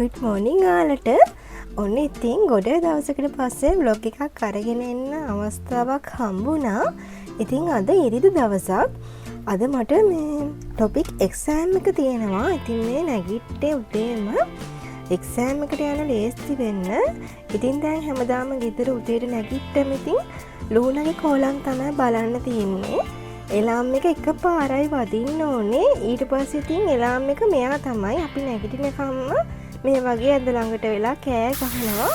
good morning ඔයාලට. ඔන්න ඉතින් ගොඩ දවසකට පස්සේ vlog එකක් අරගෙන එන්න අවස්ථාවක් හම්බුණා. ඉතින් අද ඉරිදි දවසක්. අද මට මේ topic exam එක තියෙනවා. ඉතින් මේ නැගිට්ටේ උදේම exam එකට යන ලේස්ති වෙන්න. ඉතින් දැන් හැමදාම ගෙදර උදේට නැගිට්ටම ඉතින් ලූනාගේ කෝලම් තමයි බලන්න තියෙන්නේ. එලාම් එක එකපාරයි වදින්න ඕනේ. ඊට පස්සේ ඉතින් එලාම් එක මෙයා තමයි අපි නැගිටිනකම්ම මේ වගේ ඇඳ ළඟට වෙලා කෑ ගහනවා.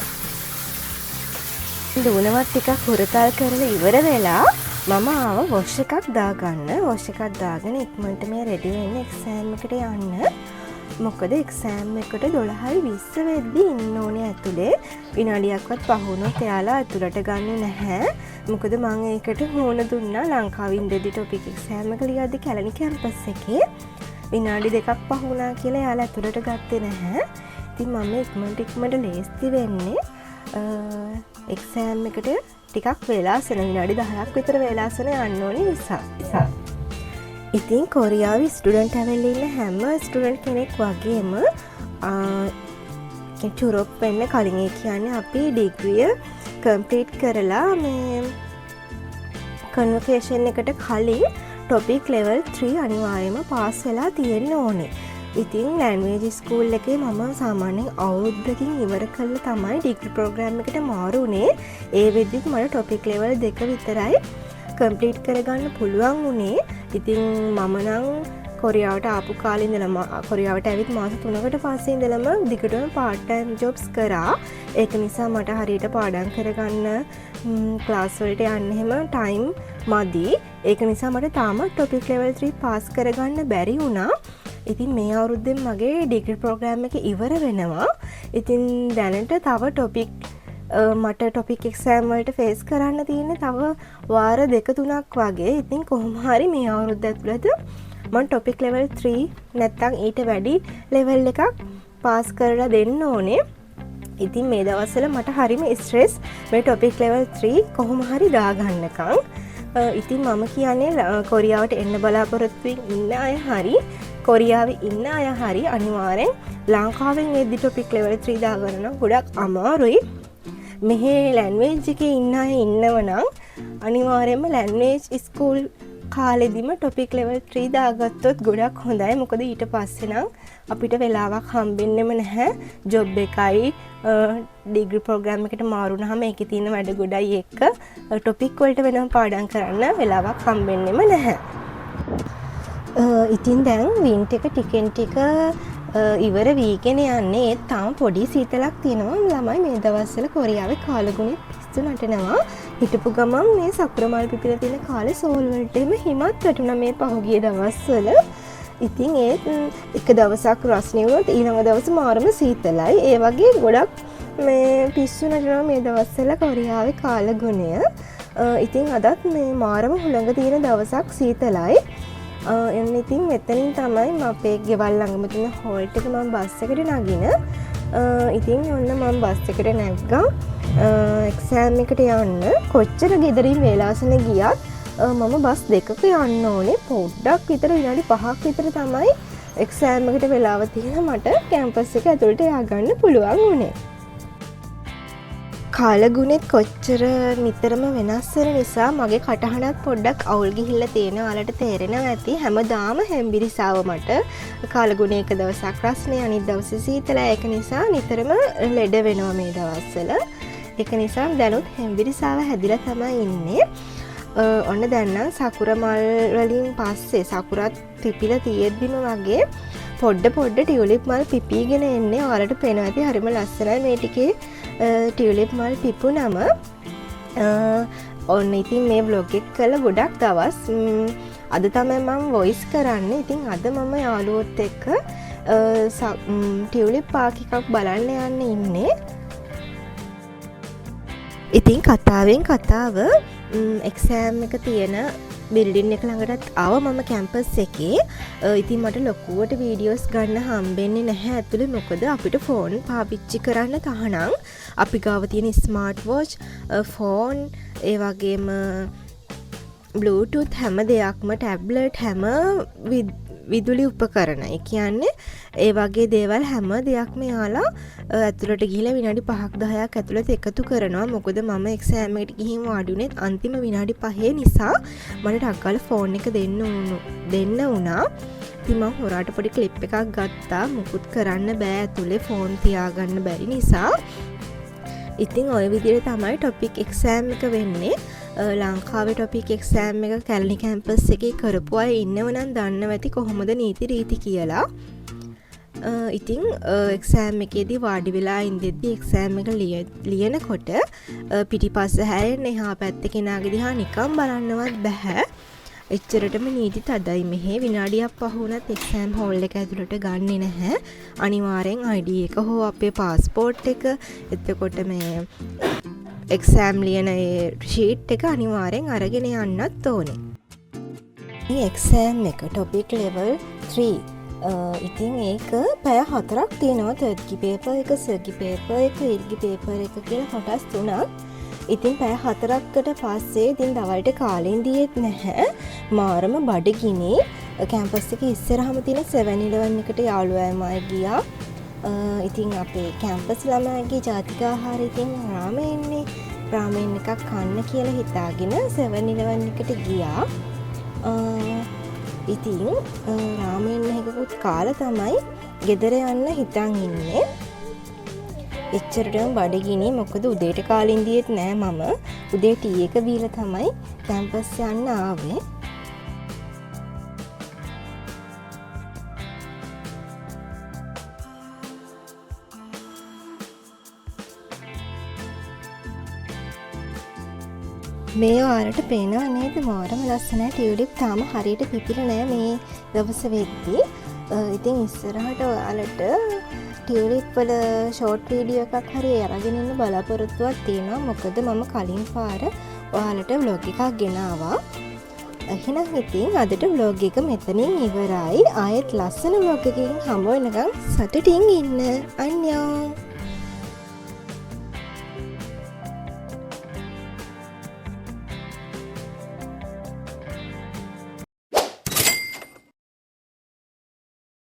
දුවනවත් ටිකක් හුරතල් කරලා ඉවර වෙලා මම ආව වොෂ් එකක් දාගන්න. වොෂ් එකක් දාගෙන ඉක්මනට මේ රෙඩි වෙන්න එක්සෑම් එකට යන්න. මොකද එක්සෑම් එකට 12:20 වෙද්දී ඉන්න ඕනේ ඇතුලේ. විනාඩියක්වත් පහ වුණොත් එයාලා ඇතුලට ගන්නේ නැහැ. මොකද මම ඒකට හොන දුන්නා ලංකාවේ ඉඳි ටොපික් එක්සෑම් එක ලියද්දි කැලණි කැම්පස් එකේ. විනාඩි 2ක් පහ වුණා කියලා එයාලා ඇතුලට ගත්තේ නැහැ. ඉතින් මම ඉක්මනට ලේස්ති වෙන්නේ එක්සෑම් එකට ටිකක් වෙලාසන විනාඩි 10ක් විතර වෙලාසන යන්න ඕනේ නිසා. ඉතින් කොරියාවේ ස්ටුඩන්ට් ඇවිල්ලා ඉන්න හැම ස්ටුඩන්ට් කෙනෙක් වගේම චුරොප් වෙන්න කලින් ඒ කියන්නේ අපි ඩිග්‍රිය කම්ප්ලීට් කරලා මේ කන්වොකේෂන් එකට කලින් ටොපික් ලෙවල් 3 අනිවාර්යයෙන්ම පාස් වෙලා තියෙන්න ඕනේ. ඉතින් ලැන්ග්වේජ් ස්කූල් එකේ මම සාමාන්‍යයෙන් අවුරුද්දකින් ඉවර කළා තමයි ඩිග්‍රී ප්‍රෝග්‍රෑම් එකට මාරුනේ. ඒ වෙද්දිත් මට ටොපික් ලෙවල් 2 විතරයි කම්ප්ලීට් කරගන්න පුළුවන් වුණේ. ඉතින් මම නම් කොරියාවට ආපු කාලේ ඉඳලම කොරියාවට ඇවිත් මාස 3කට පස්සේ ඉඳලම දිගටම part time jobs කරා. ඒක නිසා මට හරියට පාඩම් කරගන්න ක්ලාස් වලට යන්න හැම ටයිම් මදි. ඒක නිසා මට තාම ටොපික් ලෙවල් 3 පාස් කරගන්න බැරි වුණා. ඉතින් මේ අවුරුද්දෙන් මගේ ඩිග්‍රී ප්‍රෝග්‍රෑම් එක ඉවර වෙනවා. ඉතින් දැනට තව මට ටොපික් එක්සෑම් වලට ෆේස් කරන්න තියෙන්නේ තව වාර 2-3ක් වගේ. ඉතින් කොහොම හරි මේ අවුරුද්ද ඇතුළත මම ටොපික් ලෙවල් 3 නැත්තම් ඊට වැඩි ලෙවල් එකක් පාස් කරලා දෙන්න ඕනේ. ඉතින් මේ දවස්වල මට හරිම ස්ට්‍රෙස් මේ ටොපික් ලෙවල් 3 කොහොම හරි දාගන්නකම්. ඉතින් මම කියන්නේ කොරියාවට එන්න බලාපොරොත්තු ඉන්න අය හරි කොරියාවේ ඉන්න අය හරි අනිවාර්යෙන් ලංකාවෙන් එද්දි ටොපික් ලෙවල් 3 දාගන්න නම් ගොඩක් අමාරුයි. මෙහි ලැන්ග්වේජ් එකේ ඉන්න අය ඉන්නවනම් අනිවාර්යයෙන්ම ලැන්ග්වේජ් ස්කූල් කාලෙදිම ටොපික් ලෙවල් 3 දාගත්තොත් ගොඩක් හොඳයි. මොකද ඊට පස්සේ නම් අපිට වෙලාවක් හම්බෙන්නෙම නැහැ. ජොබ් එකයි ඩිග්‍රී ප්‍රෝග්‍රෑම් එකට මාරු වුණාම ඒකේ තියෙන වැඩ ගොඩයි එක්ක ටොපික් වලට වෙනම පාඩම් කරන්න වෙලාවක් හම්බෙන්නෙම නැහැ. ඉතින් දැන් වින්ටර් එක ටිකෙන් ටික ඉවර වීගෙන යන්නේ. ඒත් තාම පොඩි සීතලක් තියෙනවා. ළමයි මේ දවස්වල කොරියාවේ කාලගුණෙත් පිස්සු නටනවා. හිටපු ගමන් මේ සකුර මල් පිපිලා තියෙන කාලේ සෝල් වලට එම හිමත් වැටුණා මේ පහුගිය දවස්වල. ඉතින් ඒත් එක දවසක් රස්නේ වුණොත් ඊළඟ දවස් මාරම සීතලයි. ඒ වගේ ගොඩක් මේ පිස්සු නටනවා මේ දවස්වල කොරියාවේ කාලගුණය. ඉතින් අදත් මේ මාරම හුළඟ තියෙන දවසක් සීතලයි. එන්න ඉතින් මෙතනින් තමයි අපේ ගෙවල් ළඟම තියෙන හෝල්ට් එක මම බස් එකට නගින. ඉතින් ඔන්න මම බස් එකට නැග්ගා එක්සෑම් එකට යන්න. කොච්චර ගෙදරින් වේලාසන ගියත් මම බස් දෙකක යන්න ඕනේ. පොඩ්ඩක් විතර විනාඩි 5ක් විතර තමයි එක්සෑම් එකට වෙලාව තියෙන මට කැම්පස් එක ඇතුළට ය아가න්න පුළුවන් වුණේ. කාලගුණෙත් කොච්චර නිතරම වෙනස් වෙන නිසා මගේ කටහඬත් පොඩ්ඩක් අවුල් ගිහිල්ලා තියෙනවා. ඔයාලට තේරෙනවා ඇති. හැමදාම හැම්බිරිසාව මට කාලගුණේ එක දවසක් රස්නේ අනිත් දවසේ සීතලයි. ඒක නිසා නිතරම ලෙඩ වෙනවා මේ දවස්වල. ඒක නිසා දැනුත් හැම්බිරිසාව හැදිලා තමයි ඉන්නේ. ඔන්න දැන් නම් සකුර මල් වලින් පස්සේ සකුරත් පිපිලා තියෙද්දිම වගේ පොඩ ටියුලිප් මල් පිපීගෙන එන්නේ. ඔයාලට පේනවා ඇති හරිම ලස්සනයි මේ ටිකේ ටියුලිප් මල් පිපුනම. ඔන්න ඉතින් මේ vlog එක කළ ගොඩක් දවස් අද තමයි මම වොයිස් කරන්නේ. ඉතින් අද මම යාළුවොත් එක්ක ටියුලිප් පාක් එකක් බලන්න යන්න ඉන්නේ. ඉතින් කතාවෙන් කතාව එක්සෑම් එක තියෙන බිල්ඩින් එක ළඟටත් ආව මම කැම්පස් එකේ. ඉතින් මට ලොකුවට වීඩියෝස් ගන්න හම්බෙන්නේ නැහැ ඇතුලේ. මොකද අපිට ෆෝන් පාවිච්චි කරන්න තහනම් අපි ගාව තියෙන ස්මාර්ට් වොච්, ෆෝන්, ඒ වගේම බ්ලූටූත් හැම දෙයක්ම ටැබ්ලට් හැම විදුලි උපකරණ. ඒ කියන්නේ ඒ වගේ දේවල් හැම දෙයක්ම යාලා ඇතුළට ගිහිල්ලා විනාඩි 5ක් 10ක් ඇතුළත එකතු කරනවා. මොකද මම එක්සෑම් එකට ගිහින් වාඩි වුණේ අන්තිම විනාඩි 5 නිසා මට ටක් ගාලා ෆෝන් එක දෙන්න වුණා. ඉතින් මම හොරාට පොඩි ක්ලිප් එකක් ගත්තා. මුකුත් කරන්න බෑ ඇතුලේ ෆෝන් තියාගන්න බැරි නිසා. ඉතින් ওই විදිහට තමයි ටොපික් එක්සෑම් එක වෙන්නේ. ලංකාවේ ටොපික් එක්සෑම් එක කැලණි කැම්පස් එකේ කරපු අය ඉන්නව නම් දන්නව ඇති කොහොමද නීති රීති කියලා. ඉතින් එක්සෑම් එකේදී වාඩි වෙලා ඉඳෙද්දි එක්සෑම් එක ලියනකොට පිටිපස්ස හැරෙන්න එහා පැත්තේ කෙනාගේ දිහා නිකන් බලන්නවත් බෑ. එච්චරටම නීති තදයි මෙහෙ. විනාඩියක් පහ වුණත් එක්සෑම් හෝල් එක ඇතුළට ගන්නෙ නැහැ. අනිවාර්යෙන් ID එක හෝ අපේ පාස්පෝර්ට් එක, එතකොට මේ එක්සෑම් ලියන ඒ ෂීට් එක අනිවාර්යෙන් අරගෙන යන්නත් ඕනේ. මේ එක්සෑම් එක ටොපික් ලෙවල් 3. ඉතින් ඒක පැය 4ක් තියෙනවා. තර්ඩ්ගි පේපර් එක, සර්ගි පේපර් එක, ඉර්ගි පේපර් එක කියලා කොටස් 3ක්. ඉතින් පැය 4කට පස්සේ ඉතින් දවල්ට කාලෙන් දියෙත් නැහැ. මාරම බඩගිනි. කැම්පස් එකේ ඉස්සරහම තියෙන 7-Eleven එකට යාළුවෝම ගියා. ඉතින් අපේ කැම්පස් ළමයිගේ ජාතික ආහාර ඉතින් රාමෙන් එකක් කන්න කියලා හිතාගෙන 7-Eleven එකට ගියා. ඉතින් රාමෙන් එකකුත් කාලා තමයි ගෙදර යන්න හිතන් ඉන්නේ. එච්චරටම බඩගිනි. මොකද උදේට කාලෙන් දියෙත් නෑ මම. උදේ ටී එක බීලා තමයි කැම්පස් යන්න ආවේ. මේ ඔයාලට පේනවා නේද මාරම ලස්සනයි. ටියුලිප් තාම හරියට පිපිලා නෑ මේ දවස් වෙද්දී. ඉතින් ඉස්සරහට ඔයාලට ටියුලිප් වල ෂෝට් වීඩියෝ එකක් හරි අරගෙන ඉන්න බලාපොරොත්තුවක් තියෙනවා. මොකද මම කලින් පාර ඔයාලට vlog එකක් ගෙනාවා. එහෙනම් ඉතින් අදට vlog එක මෙතනින් ඉවරයි. ආයෙත් ලස්සන vlog එකකින් හම්බ වෙනකන් සතුටින් ඉන්න. අන්‍යෝ.